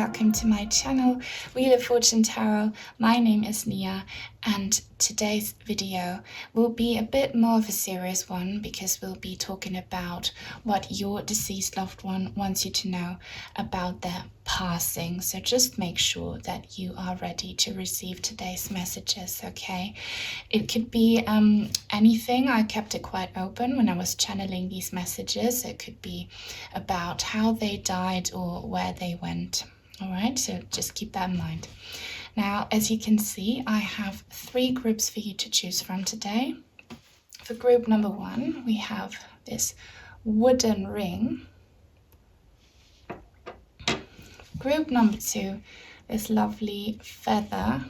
welcome to my channel, Wheel of Fortune Tarot. My name is Nia, and today's video will be a bit more of a serious one because we'll be talking about what your deceased loved one wants you to know about their passing. So just make sure that you are ready to receive today's messages, okay? It could be anything. I kept it quite open when I was channeling these messages. It could be about how they died or where they went. All right, so just keep that in mind. Now, as you can see, I have 3 groups for you to choose from today. For group number 1, we have this wooden ring. Group number 2, this lovely feather.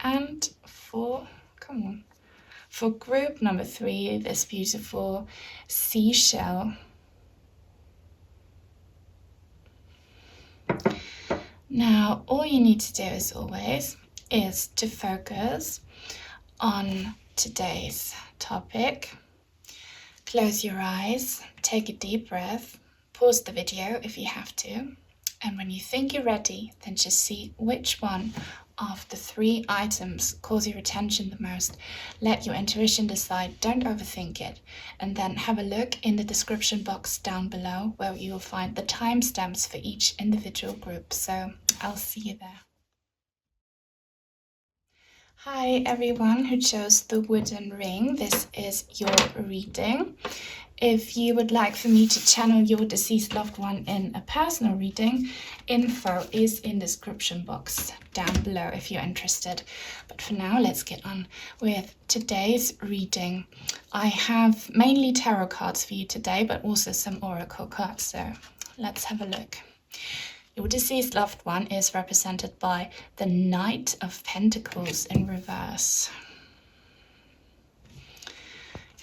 And for group number 3, this beautiful seashell. Now, all you need to do, as always, is to focus on today's topic. Close your eyes, take a deep breath, pause the video if you have to, and when you think you're ready, then just see which one of the 3 items calls your attention the most. Let your intuition decide, don't overthink it, and then have a look in the description box down below where you will find the timestamps for each individual group. So I'll see you there. Hi everyone who chose the wooden ring. This is your reading. If you would like for me to channel your deceased loved one in a personal reading, info is in the description box down below if you're interested. But for now, let's get on with today's reading. I have mainly tarot cards for you today, but also some oracle cards, so let's have a look. Your deceased loved one is represented by the Knight of Pentacles in reverse.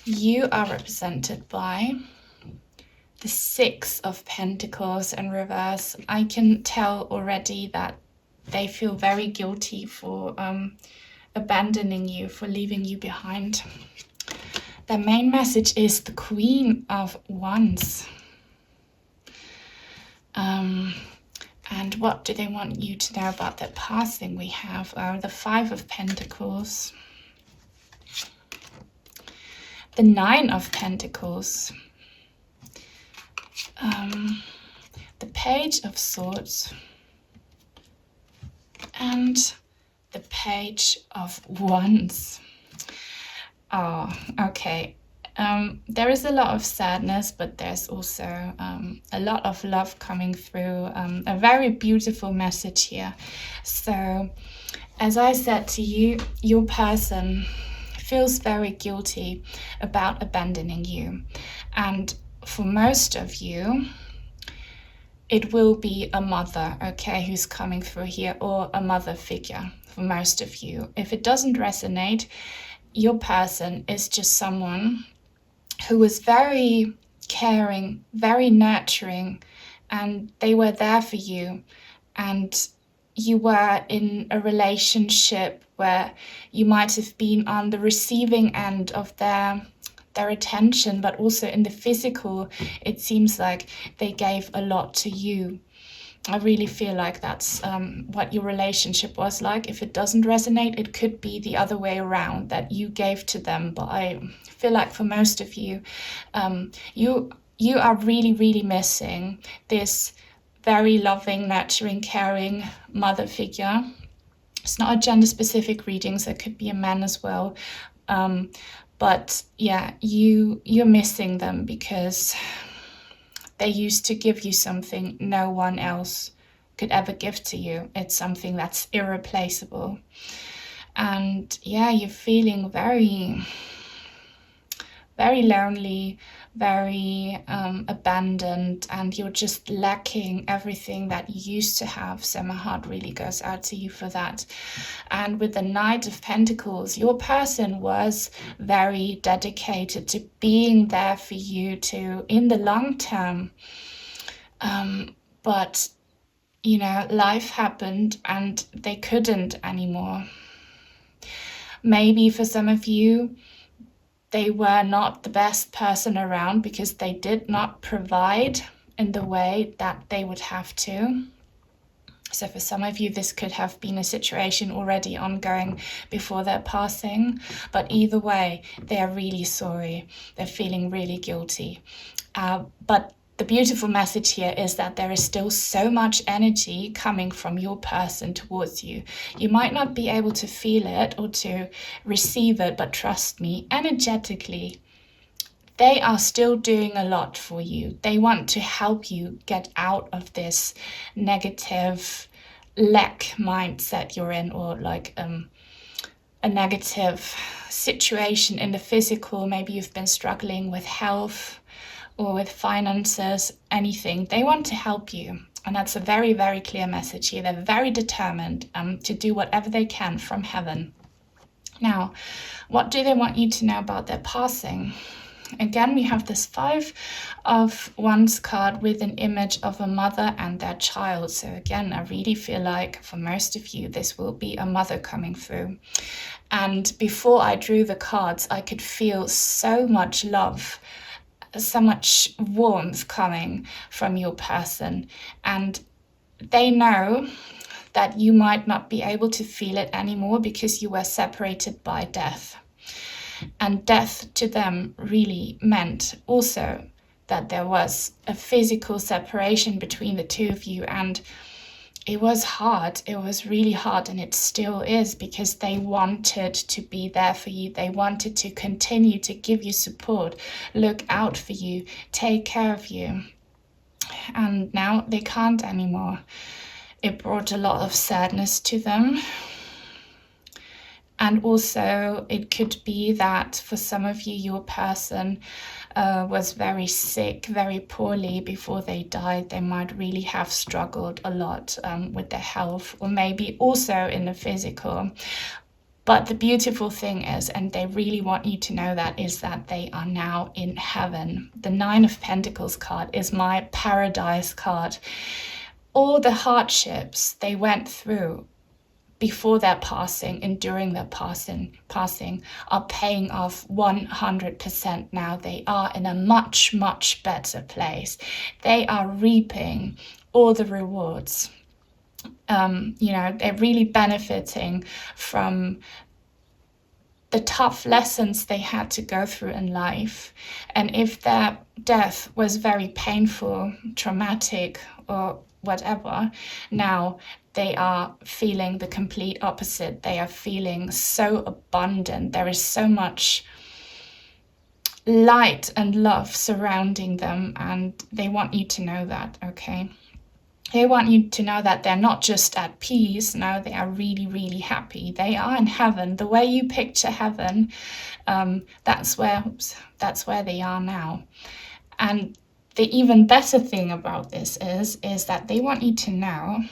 You are represented by the 6 of Pentacles in reverse. I can tell already that they feel very guilty for abandoning you, for leaving you behind. Their main message is the Queen of Wands. And what do they want you to know about their passing? We have the 5 of Pentacles, the 9 of Pentacles, the Page of Swords, and the Page of Wands. Oh, okay. There is a lot of sadness, but there's also a lot of love coming through. A very beautiful message here. So, as I said to you, your person feels very guilty about abandoning you. And for most of you, it will be a mother, okay, who's coming through here, or a mother figure for most of you. If it doesn't resonate, your person is just someone who was very caring, very nurturing, and they were there for you. And you were in a relationship where you might have been on the receiving end of their attention, but also in the physical, it seems like they gave a lot to you. I really feel like that's what your relationship was like. If it doesn't resonate, it could be the other way around, that you gave to them. But I feel like for most of you, you are really, really missing this very loving, nurturing, caring mother figure. It's not a gender-specific reading, so it could be a man as well. But yeah, you're missing them because they used to give you something no one else could ever give to you. It's something that's irreplaceable. And yeah, you're feeling very, very lonely, very abandoned, and you're just lacking everything that you used to have. So my heart really goes out to you for that. And with the Knight of Pentacles, your person was very dedicated to being there for you in the long term. But, you know, life happened and they couldn't anymore. Maybe for some of you, they were not the best person around because they did not provide in the way that they would have to. So for some of you, this could have been a situation already ongoing before their passing. But either way, they are really sorry. They're feeling really guilty. But the beautiful message here is that there is still so much energy coming from your person towards you. You might not be able to feel it or to receive it, but trust me, energetically, they are still doing a lot for you. They want to help you get out of this negative lack mindset you're in, or like a negative situation in the physical. Maybe you've been struggling with health or with finances, anything. They want to help you. And that's a very, very clear message here. They're very determined to do whatever they can from heaven. Now, what do they want you to know about their passing? Again, we have this 5 of Wands card with an image of a mother and their child. So again, I really feel like for most of you, this will be a mother coming through. And before I drew the cards, I could feel so much love, so much warmth coming from your person. And they know that you might not be able to feel it anymore because you were separated by death. And death to them really meant also that there was a physical separation between the two of you. And it was hard. It was really hard. And it still is, because they wanted to be there for you. They wanted to continue to give you support, look out for you, take care of you. And now they can't anymore. It brought a lot of sadness to them. And also it could be that for some of you, your person was very sick, very poorly before they died. They might really have struggled a lot with their health, or maybe also in the physical. But the beautiful thing is, and they really want you to know that, is that they are now in heaven. The 9 of Pentacles card is my paradise card. All the hardships they went through before their passing and during their passing are paying off 100% now. They are in a much, much better place. They are reaping all the rewards. They're really benefiting from the tough lessons they had to go through in life. And if their death was very painful, traumatic, or whatever, now they are feeling the complete opposite. They are feeling so abundant. There is so much light and love surrounding them, and they want you to know that, okay? They want you to know that they're not just at peace. No, they are really, really happy. They are in heaven. The way you picture heaven, that's where they are now. And the even better thing about this is that they want you to know,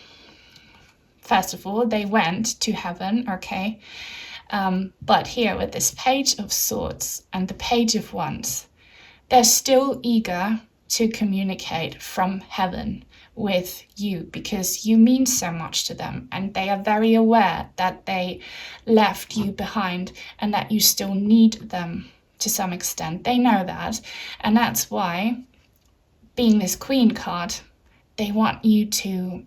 first of all, they went to heaven, okay? But here with this Page of Swords and the Page of Wands, they're still eager to communicate from heaven with you, because you mean so much to them, and they are very aware that they left you behind and that you still need them to some extent. They know that, and that's why, being this Queen card, they want you to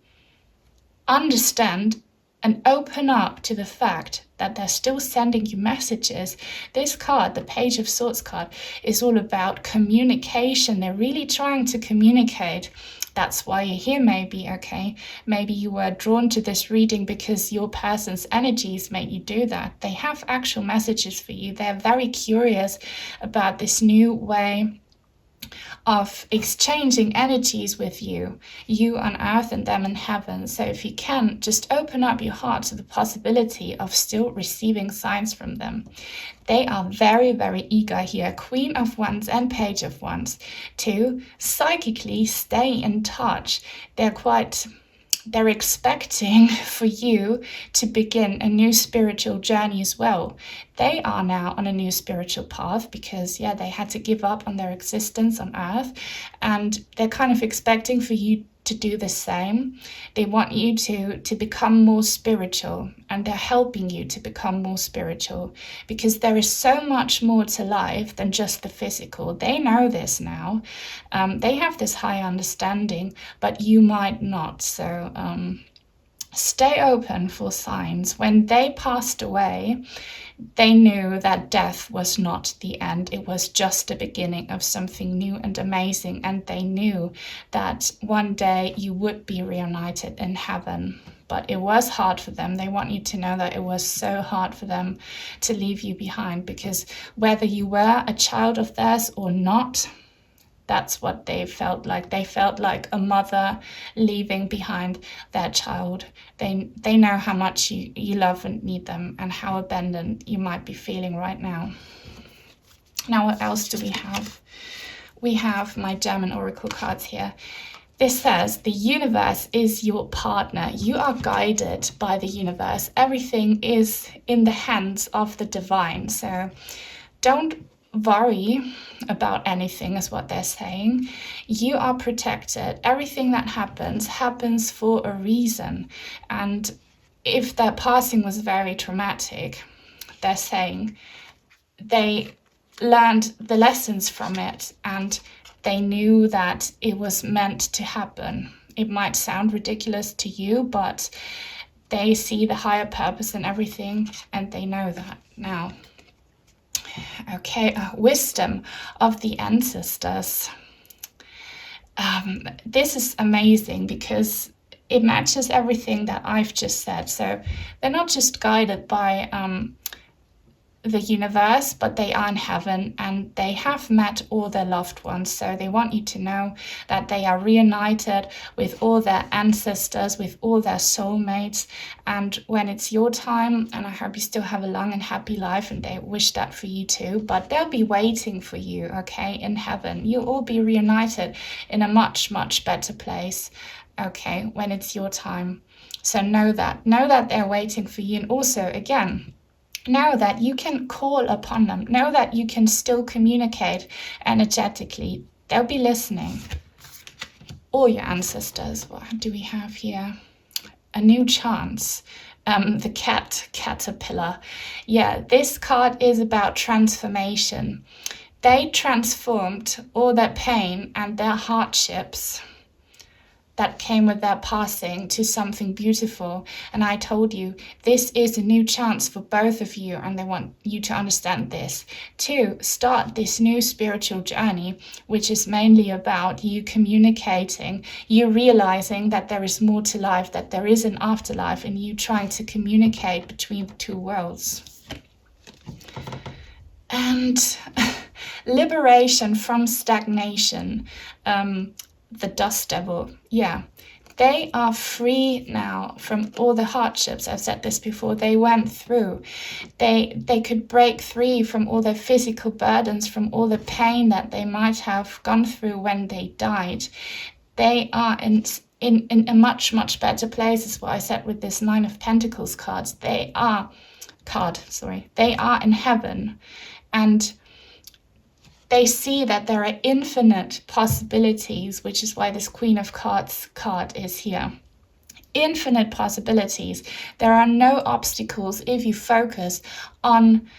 understand and open up to the fact that they're still sending you messages. This card, the Page of Swords card, is all about communication. They're really trying to communicate. That's why you're here, maybe, okay? Maybe you were drawn to this reading because your person's energies make you do that. They have actual messages for you. They're very curious about this new way of exchanging energies with you on earth and them in heaven. So if you can, just open up your heart to the possibility of still receiving signs from them. They are very, very eager here, Queen of Wands and Page of Wands, to psychically stay in touch. They're expecting for you to begin a new spiritual journey as well. They are now on a new spiritual path because, they had to give up on their existence on earth, and they're kind of expecting for you to do the same. They want you to become more spiritual, and they're helping you to become more spiritual, because there is so much more to life than just the physical. They know this now. They have this high understanding, but you might not. So stay open for signs. When they passed away, they knew that death was not the end. It was just the beginning of something new and amazing. And they knew that one day you would be reunited in heaven. But it was hard for them. They want you to know that it was so hard for them to leave you behind, because whether you were a child of theirs or not, that's what they felt like. They felt like a mother leaving behind their child. They know how much you love and need them, and how abandoned you might be feeling right now. Now, what else do we have? We have my German oracle cards here. This says, the universe is your partner. You are guided by the universe. Everything is in the hands of the divine. So don't worry about anything, is what they're saying. You are protected. Everything that happens for a reason. And if their passing was very traumatic, they're saying they learned the lessons from it, and they knew that it was meant to happen. It might sound ridiculous to you, but they see the higher purpose in everything, and they know that now. Okay, wisdom of the ancestors. This is amazing, because it matches everything that I've just said. So they're not just guided by the universe, but they are in heaven, and they have met all their loved ones. So they want you to know that they are reunited with all their ancestors, with all their soulmates. And when it's your time, and I hope you still have a long and happy life, and they wish that for you too, but they'll be waiting for you, okay, in heaven. You'll all be reunited in a much, much better place, okay, when it's your time. So know that they're waiting for you. And also, again, know that you can call upon them. Know that you can still communicate energetically. They'll be listening. All your ancestors. What do we have here? A new chance. The caterpillar. Yeah, this card is about transformation. They transformed all their pain and their hardships that came with their passing to something beautiful. And I told you, this is a new chance for both of you, and they want you to understand this, to start this new spiritual journey, which is mainly about you communicating, you realizing that there is more to life, that there is an afterlife, and you trying to communicate between the two worlds. And liberation from stagnation. The dust devil, yeah, they are free now from all the hardships. I've said this before, they went through. They could break free from all their physical burdens, from all the pain that they might have gone through when they died. They are in a much, much better place, is what I said with this Nine of Pentacles cards. They are in heaven, and they see that there are infinite possibilities, which is why this Queen of Cups card is here. Infinite possibilities. There are no obstacles if you focus on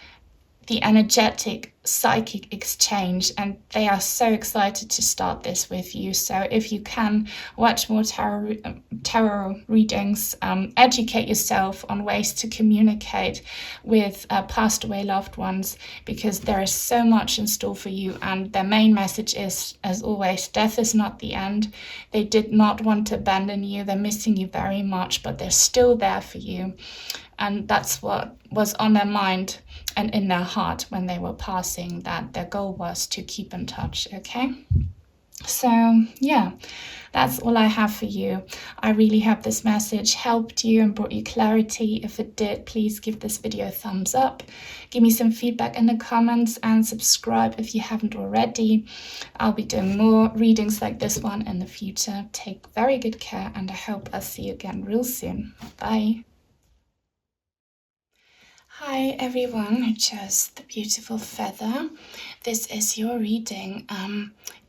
the energetic psychic exchange, and they are so excited to start this with you. So if you can, watch more tarot readings, educate yourself on ways to communicate with passed away loved ones, because there is so much in store for you. And their main message is, as always, death is not the end. They did not want to abandon you. They're missing you very much, but they're still there for you. And that's what was on their mind and in their heart when they were passing, that their goal was to keep in touch, okay? So, yeah, that's all I have for you. I really hope this message helped you and brought you clarity. If it did, please give this video a thumbs up. Give me some feedback in the comments, and subscribe if you haven't already. I'll be doing more readings like this one in the future. Take very good care, and I hope I'll see you again real soon. Bye. Hi everyone who chose the beautiful feather. This is your reading.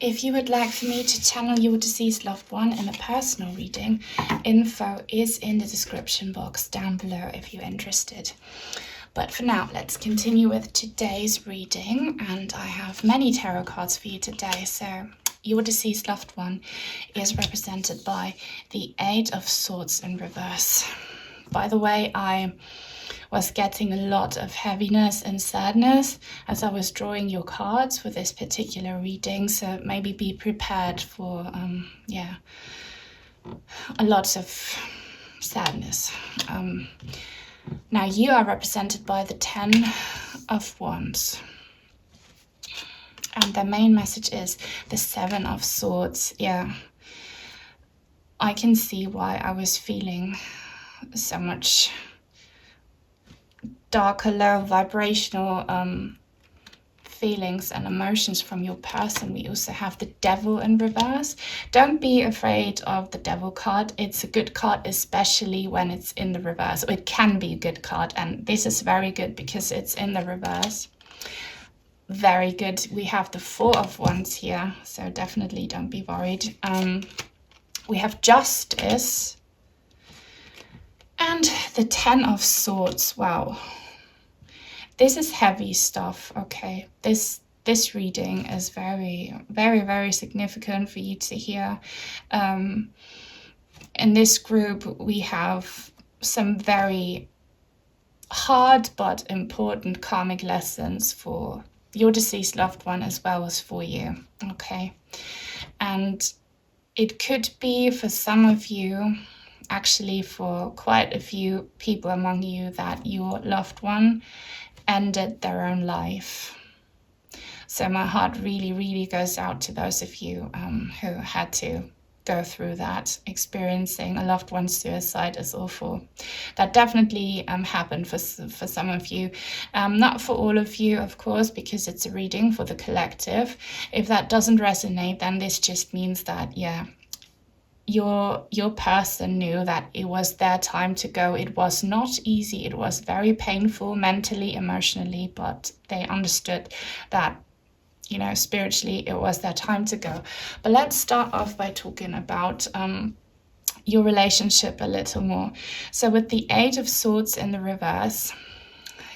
If you would like for me to channel your deceased loved one in a personal reading, info is in the description box down below if you're interested. But for now, let's continue with today's reading, and I have many tarot cards for you today. So your deceased loved one is represented by the Eight of Swords in reverse. By the way, I was getting a lot of heaviness and sadness as I was drawing your cards for this particular reading, so maybe be prepared for a lot of sadness. Now you are represented by the Ten of Wands, and the main message is the Seven of Swords. Yeah, I can see why I was feeling so much darker, low vibrational feelings and emotions from your person. We also have the Devil in reverse. Don't be afraid of the Devil card. It's a good card, especially when it's in the reverse. It can be a good card, and this is very good because it's in the reverse. Very good. We have the Four of Wands here, so definitely don't be worried. We have Justice and the Ten of Swords. Wow. This is heavy stuff, okay? This reading is very, very, very significant for you to hear. In this group, we have some very hard but important karmic lessons for your deceased loved one as well as for you, okay? And it could be for some of you, actually for quite a few people among you, that your loved one ended their own life. So my heart really, really goes out to those of you who had to go through that. Experiencing a loved one's suicide is awful. That definitely happened for some of you. Not for all of you, of course, because it's a reading for the collective. If that doesn't resonate, then this just means that, yeah, your person knew that it was their time to go. It was not easy. It was very painful mentally, emotionally, but they understood that, you know, spiritually it was their time to go. But let's start off by talking about your relationship a little more. So with the Eight of Swords in the reverse,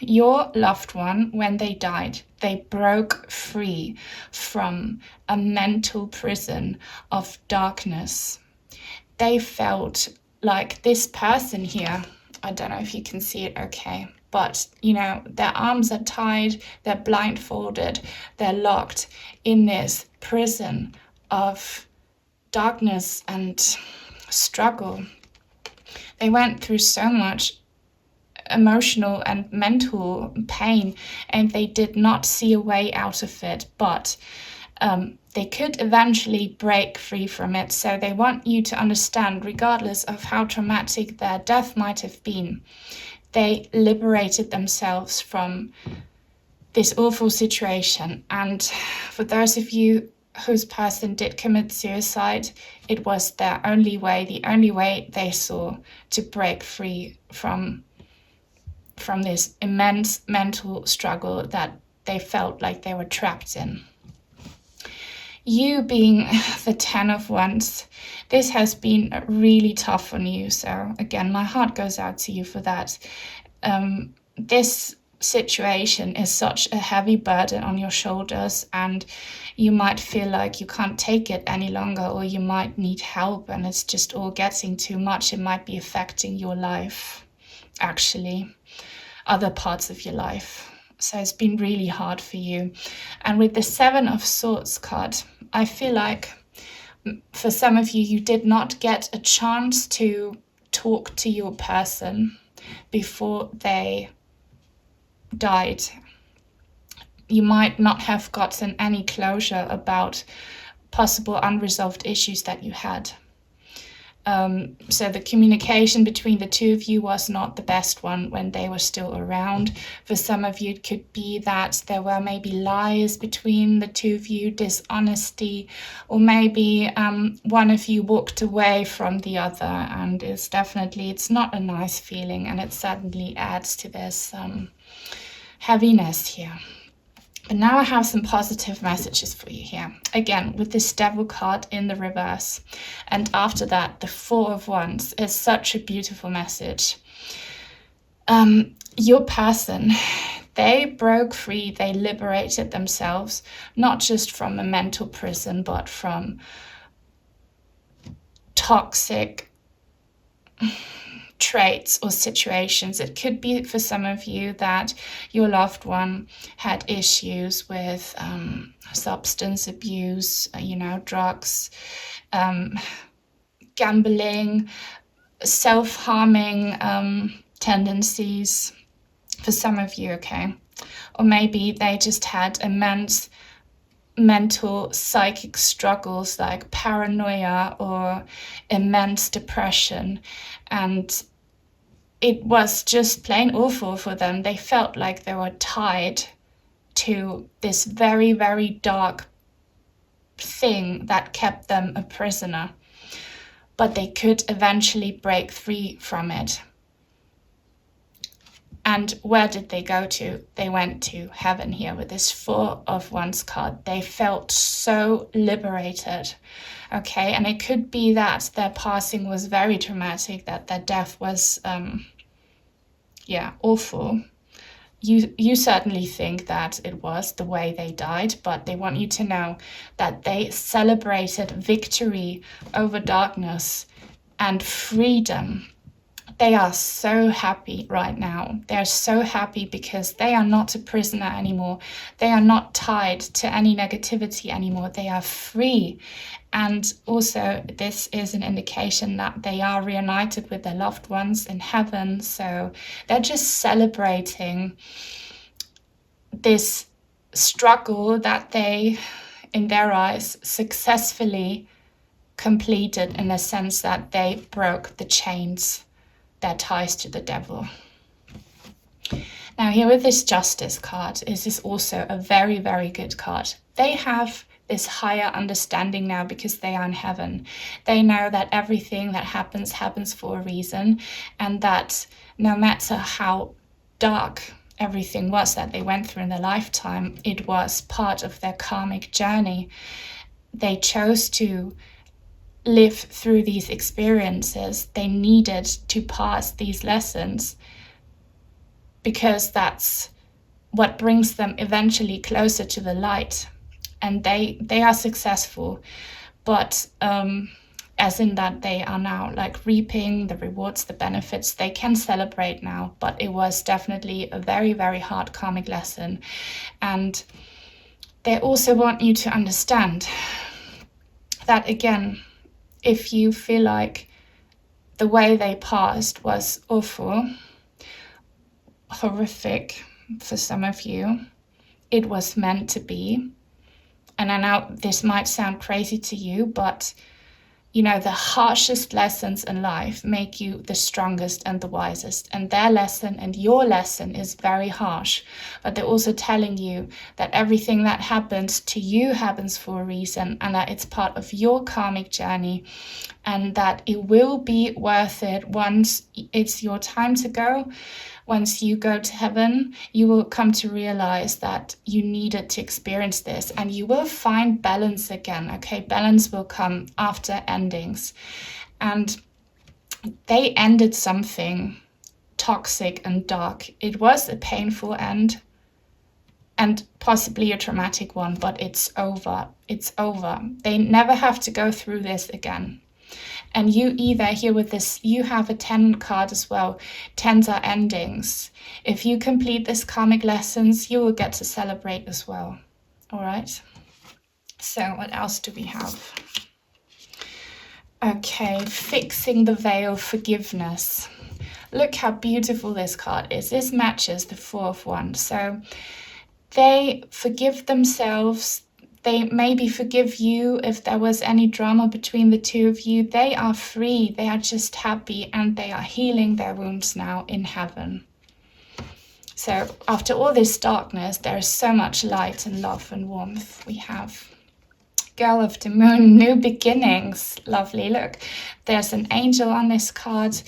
your loved one, when they died, they broke free from a mental prison of darkness. They felt like this person here, I don't know if you can see it okay, but, you know, their arms are tied, they're blindfolded, they're locked in this prison of darkness and struggle. They went through so much emotional and mental pain, and they did not see a way out of it, but they could eventually break free from it. So they want you to understand, regardless of how traumatic their death might have been, they liberated themselves from this awful situation. And for those of you whose person did commit suicide, it was their only way, the only way they saw to break free from this immense mental struggle that they felt like they were trapped in. You being the Ten of Wands, this has been really tough on you. So again, my heart goes out to you for that. This situation is such a heavy burden on your shoulders, and you might feel like you can't take it any longer, or you might need help, and it's just all getting too much. It might be affecting your life, actually, other parts of your life. So it's been really hard for you. And with the Seven of Swords card, I feel like for some of you, you did not get a chance to talk to your person before they died. You might not have gotten any closure about possible unresolved issues that you had. So the communication between the two of you was not the best one when they were still around. For some of you, it could be that there were maybe lies between the two of you, dishonesty, or maybe one of you walked away from the other, and it's not a nice feeling, and it certainly adds to this heaviness here. But now I have some positive messages for you here. Again, with this Devil card in the reverse. And after that, the Four of Wands is such a beautiful message. Your person, they broke free, they liberated themselves, not just from a mental prison, but from toxic traits or situations. It could be for some of you that your loved one had issues with substance abuse, drugs, gambling, self-harming tendencies for some of you, okay? Or maybe they just had immense mental psychic struggles like paranoia or immense depression, and it was just plain awful for them. They felt like they were tied to this very, very dark thing that kept them a prisoner, but they could eventually break free from it. And where did they go to? They went to heaven here with this Four of Wands card. They felt so liberated, okay? And it could be that their passing was very traumatic, that their death was, awful. You certainly think that it was the way they died, but they want you to know that they celebrated victory over darkness and freedom. They are so happy right now. They're so happy because they are not a prisoner anymore. They are not tied to any negativity anymore. They are free. And also, this is an indication that they are reunited with their loved ones in heaven. So they're just celebrating this struggle that they, in their eyes, successfully completed, in the sense that they broke the chains, their ties to the devil. Now here with this Justice card, is also a very, very good card. They have this higher understanding now because they are in heaven. They know that everything that happens for a reason, and that no matter how dark everything was that they went through in their lifetime, it was part of their karmic journey. They chose to live through these experiences. They needed to pass these lessons because that's what brings them eventually closer to the light. And they are successful, but as in that they are now like reaping the rewards, the benefits. They can celebrate now, but it was definitely a very, very hard karmic lesson. And they also want you to understand that, again, if you feel like the way they passed was awful, horrific for some of you, it was meant to be. And I know this might sound crazy to you, but the harshest lessons in life make you the strongest and the wisest. And their lesson and your lesson is very harsh, but they're also telling you that everything that happens to you happens for a reason, and that it's part of your karmic journey, and that it will be worth it once it's your time to go. Once you go to heaven, you will come to realize that you needed to experience this, and you will find balance again, okay? Balance will come after endings. And they ended something toxic and dark. It was a painful end and possibly a traumatic one, but it's over. It's over. They never have to go through this again. And you either, here with this, you have a 10 card as well. 10s are endings. If you complete this karmic lessons, you will get to celebrate as well. All right. So what else do we have? Okay, fixing the veil, forgiveness. Look how beautiful this card is. This matches the Four of Wands. So they forgive themselves. They maybe forgive you if there was any drama between the two of you. They are free. They are just happy, and they are healing their wounds now in heaven. So after all this darkness, there is so much light and love and warmth. We have Girl of the Moon, new beginnings. Lovely. Look, there's an angel on this card.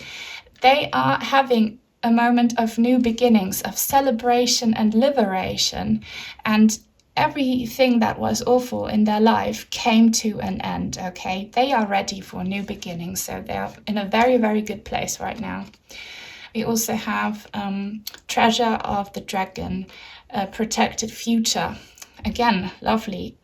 They are having a moment of new beginnings, of celebration and liberation, and everything that was awful in their life came to an end, okay? They are ready for new beginnings, so they're in a very, very good place right now. We also have Treasure of the Dragon, Protected Future. Again, lovely.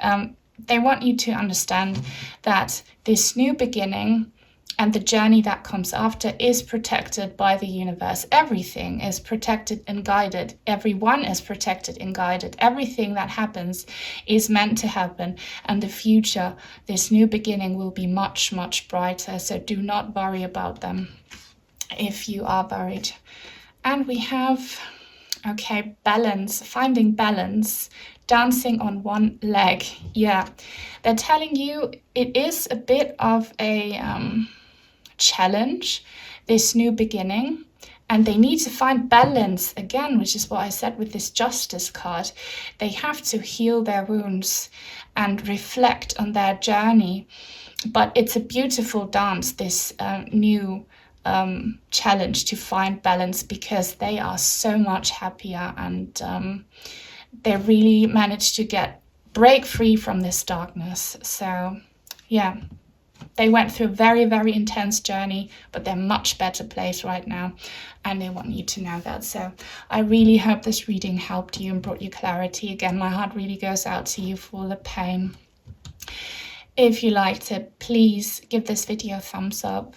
They want you to understand that this new beginning and the journey that comes after is protected by the universe. Everything is protected and guided. Everyone is protected and guided. Everything that happens is meant to happen. And the future, this new beginning, will be much, much brighter. So do not worry about them if you are worried. And we have, okay, balance, finding balance. Dancing on one leg. Yeah, they're telling you it is a bit of a challenge, this new beginning, and they need to find balance again, which is what I said with this Justice card. They have to heal their wounds and reflect on their journey. But it's a beautiful dance, this new challenge to find balance, because they are so much happier, and they really managed to break free from this darkness. So yeah, they went through a very, very intense journey, but they're much better place right now, and they want you to know that. So I really hope this reading helped you and brought you clarity. Again, my heart really goes out to you for the pain. If you liked it, please give this video a thumbs up.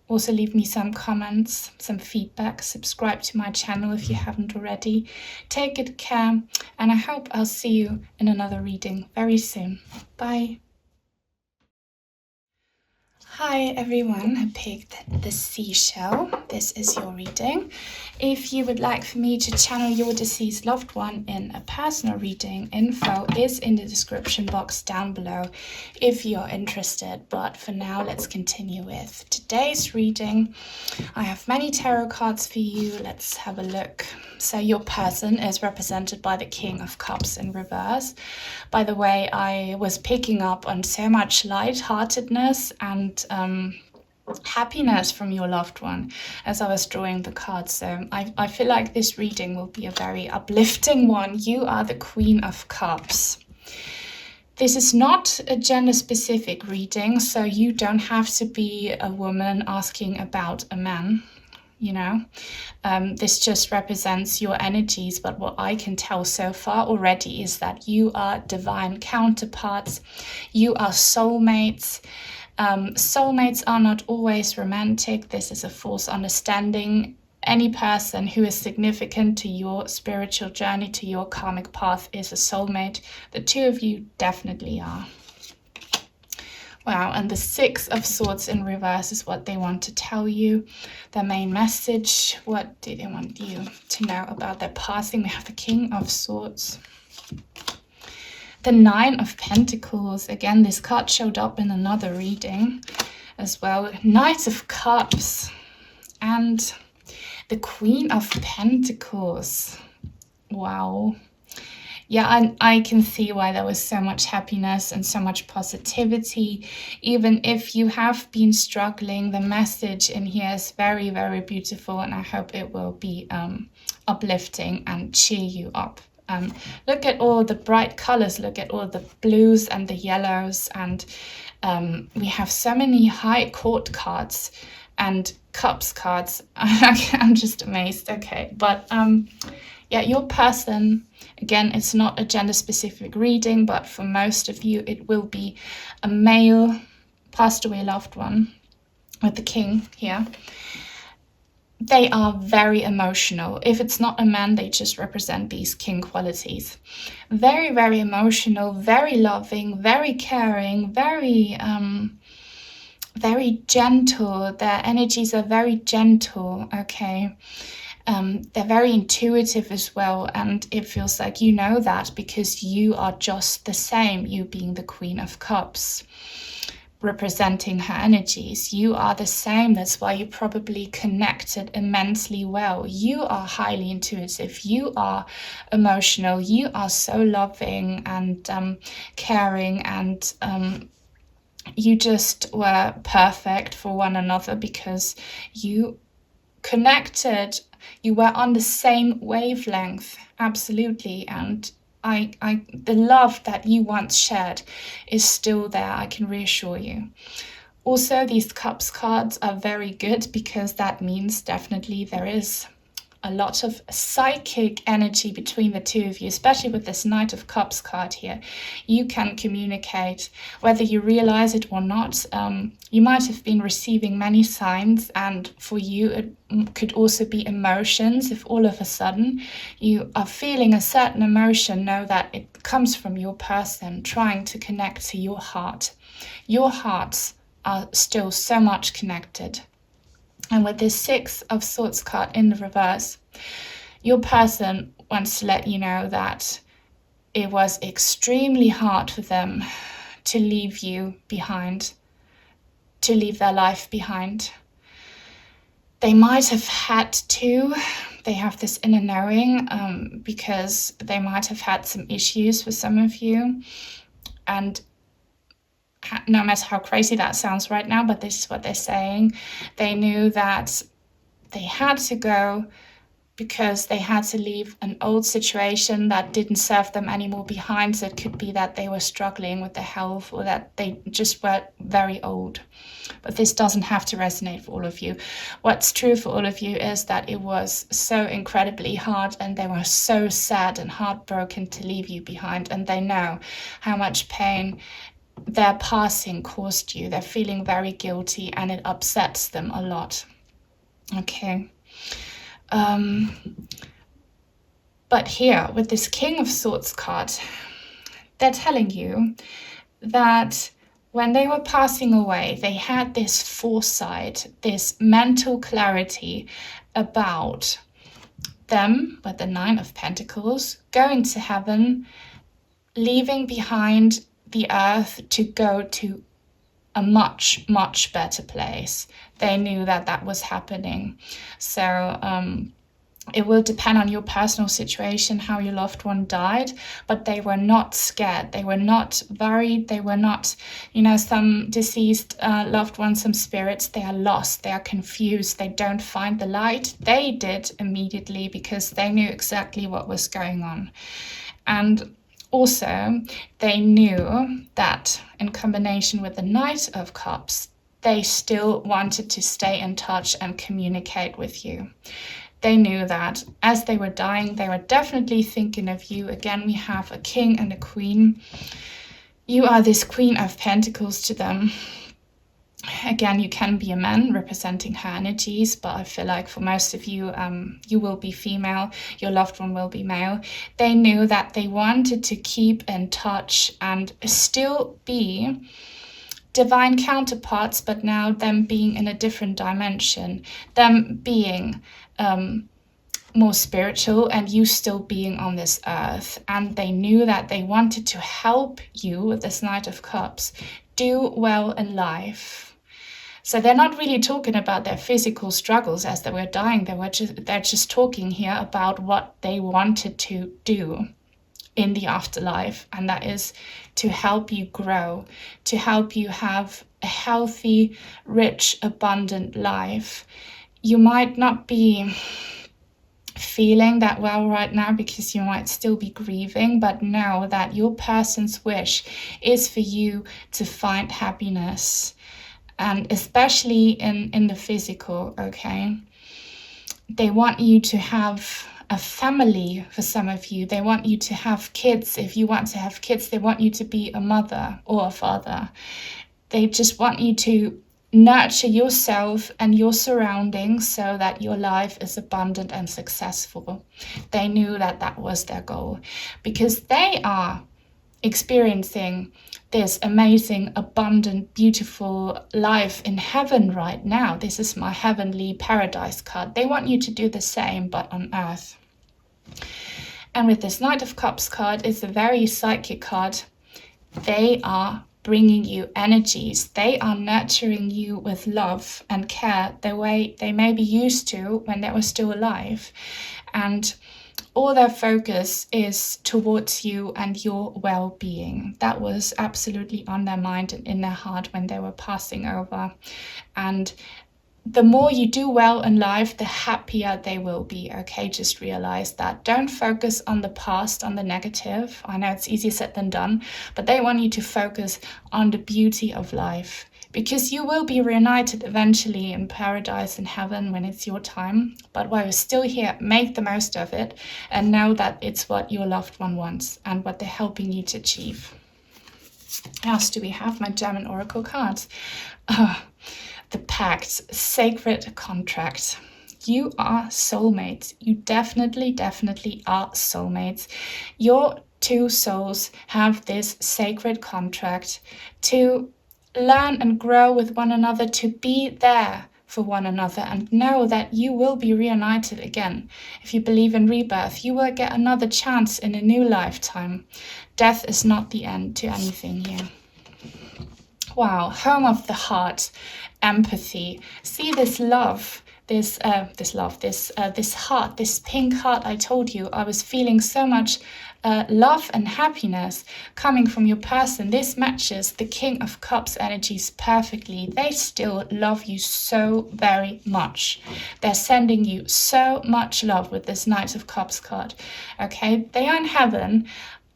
Also leave me some comments, some feedback, subscribe to my channel if you haven't already. Take good care, and I hope I'll see you in another reading very soon. Bye. Hi everyone, I picked the Seashell. This is your reading. If you would like for me to channel your deceased loved one in a personal reading, info is in the description box down below if you're interested. But for now, let's continue with today's reading. I have many tarot cards for you. Let's have a look. So your person is represented by the King of Cups in reverse. By the way, I was picking up on so much lightheartedness and happiness from your loved one as I was drawing the cards. So I feel like this reading will be a very uplifting one. You are the Queen of Cups. This is not a gender-specific reading, so you don't have to be a woman asking about a man. You know, this just represents your energies, but what I can tell so far already is that you are divine counterparts, you are soulmates. Soulmates are not always romantic. This is a false understanding. Any person who is significant to your spiritual journey, to your karmic path, is a soulmate. The two of you definitely are. Wow, and the Six of Swords in reverse is what they want to tell you. Their main message, what do they want you to know about their passing? We have the King of Swords. The Nine of Pentacles. Again, this card showed up in another reading as well. Knight of Cups. And the Queen of Pentacles. Wow. Yeah, I can see why there was so much happiness and so much positivity. Even if you have been struggling, the message in here is very, very beautiful, and I hope it will be uplifting and cheer you up. Look at all the bright colors, look at all the blues and the yellows, and we have so many high court cards and cups cards. I'm just amazed. Okay, but yeah, your person, again, it's not a gender-specific reading, but for most of you, it will be a male passed away loved one with the King here. They are very emotional. If it's not a man, they just represent these king qualities. Very, very emotional, very loving, very caring, very gentle. Their energies are very gentle, okay? They're very intuitive as well, and it feels like you know that because you are just the same, you being the Queen of Cups, representing her energies. You are the same. That's why you probably connected immensely well. You are highly intuitive. You are emotional. You are so loving and caring, and you just were perfect for one another because you connected. You were on the same wavelength, absolutely. And the love that you once shared is still there, I can reassure you. Also, these cups cards are very good because that means definitely there is a lot of psychic energy between the two of you, especially with this Knight of Cups card here. You can communicate, whether you realize it or not. You might have been receiving many signs, and for you it could also be emotions. If all of a sudden you are feeling a certain emotion, know that it comes from your person trying to connect to your heart. Your hearts are still so much connected. And with this Six of Swords card in the reverse, your person wants to let you know that it was extremely hard for them to leave you behind, to leave their life behind. They might have had to. They have this inner knowing because they might have had some issues for some of you. And no matter how crazy that sounds right now, but this is what they're saying. They knew that they had to go because they had to leave an old situation that didn't serve them anymore behind. So it could be that they were struggling with their health or that they just were very old. But this doesn't have to resonate for all of you. What's true for all of you is that it was so incredibly hard and they were so sad and heartbroken to leave you behind. And they know how much pain their passing caused you. They're feeling very guilty and it upsets them a lot. Okay. But here with this King of Swords card, they're telling you that when they were passing away, they had this foresight, this mental clarity about them with the Nine of Pentacles going to heaven, leaving behind the earth to go to a much, much better place. They knew that that was happening. So it will depend on your personal situation, how your loved one died, but they were not scared. They were not worried. They were not, some deceased loved ones, some spirits, they are lost. They are confused. They don't find the light. They did immediately because they knew exactly what was going on. And also, they knew that in combination with the Knight of Cups, they still wanted to stay in touch and communicate with you. They knew that as they were dying, they were definitely thinking of you. Again, we have a king and a queen. You are this Queen of Pentacles to them. Again, you can be a man representing her energies, but I feel like for most of you, you will be female, your loved one will be male. They knew that they wanted to keep in touch and still be divine counterparts, but now them being in a different dimension, them being more spiritual and you still being on this earth. And they knew that they wanted to help you with this Knight of Cups do well in life. So they're not really talking about their physical struggles as they were dying. They're just talking here about what they wanted to do in the afterlife, and that is to help you grow, to help you have a healthy, rich, abundant life. You might not be feeling that well right now because you might still be grieving, but know that your person's wish is for you to find happiness, and especially in the physical, okay? They want you to have a family. For some of you, they want you to have kids. If you want to have kids, they want you to be a mother or a father. They just want you to nurture yourself and your surroundings so that your life is abundant and successful. They knew that that was their goal because they are experiencing this amazing, abundant, beautiful life in heaven right now. This is my heavenly paradise card. They want you to do the same, but on earth. And with this Knight of Cups card, it's a very psychic card. They are bringing you energies. They are nurturing you with love and care the way they may be used to when they were still alive. And all their focus is towards you and your well-being. That was absolutely on their mind and in their heart when they were passing over. And the more you do well in life, the happier they will be, okay? Just realize that. Don't focus on the past, on the negative. I know it's easier said than done, but they want you to focus on the beauty of life, because you will be reunited eventually in paradise in heaven when it's your time. But while you're still here, make the most of it and know that it's what your loved one wants and what they're helping you to achieve. What else do we have? My German Oracle cards. The Pact, Sacred Contract. You are soulmates. You definitely are soulmates. Your two souls have this sacred contract to learn and grow with one another, to be there for one another, and know that you will be reunited again. If you believe in rebirth, you will get another chance in a new lifetime. Death is not the end to anything here. Wow, home of the heart, empathy. See this love, this heart, this pink heart I told you. I was feeling so much love and happiness coming from your person. This matches the King of Cups energies perfectly. They still love you so very much. They're sending you so much love with this Knight of Cups card. Okay, they are in heaven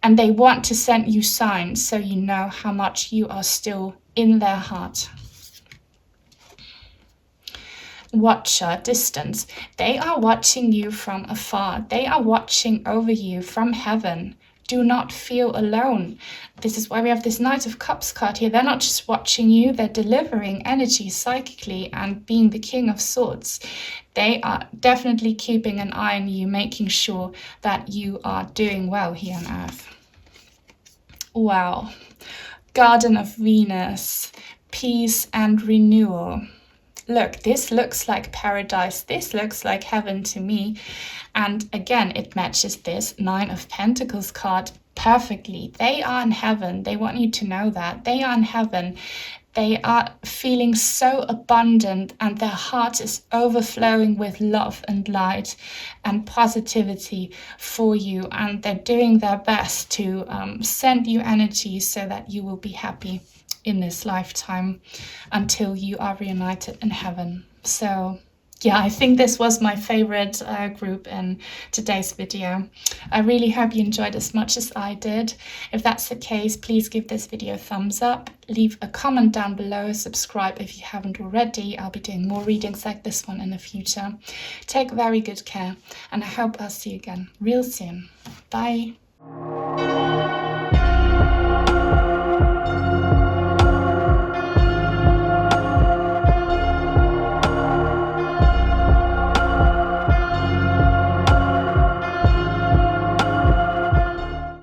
and they want to send you signs so you know how much you are still in their heart. Watcher, distance. They are watching you from afar. They are watching over you from heaven. Do not feel alone. This is why we have this Knight of Cups card here. They're not just watching you, they're delivering energy psychically and being the King of Swords. They are definitely keeping an eye on you, making sure that you are doing well here on Earth. Wow. Garden of Venus, peace and renewal. Look, this looks like paradise. This looks like heaven to me. And again, it matches this Nine of Pentacles card perfectly. They are in heaven. They want you to know that. They are in heaven. They are feeling so abundant and their heart is overflowing with love and light and positivity for you. And they're doing their best to send you energy so that you will be happy in this lifetime until you are reunited in heaven. So yeah, I think this was my favorite group in today's video. I really hope you enjoyed as much as I did. If that's the case, please give this video a thumbs up, leave a comment down below, subscribe if you haven't already. I'll be doing more readings like this one in the future. Take very good care, and I hope I'll see you again real soon. Bye.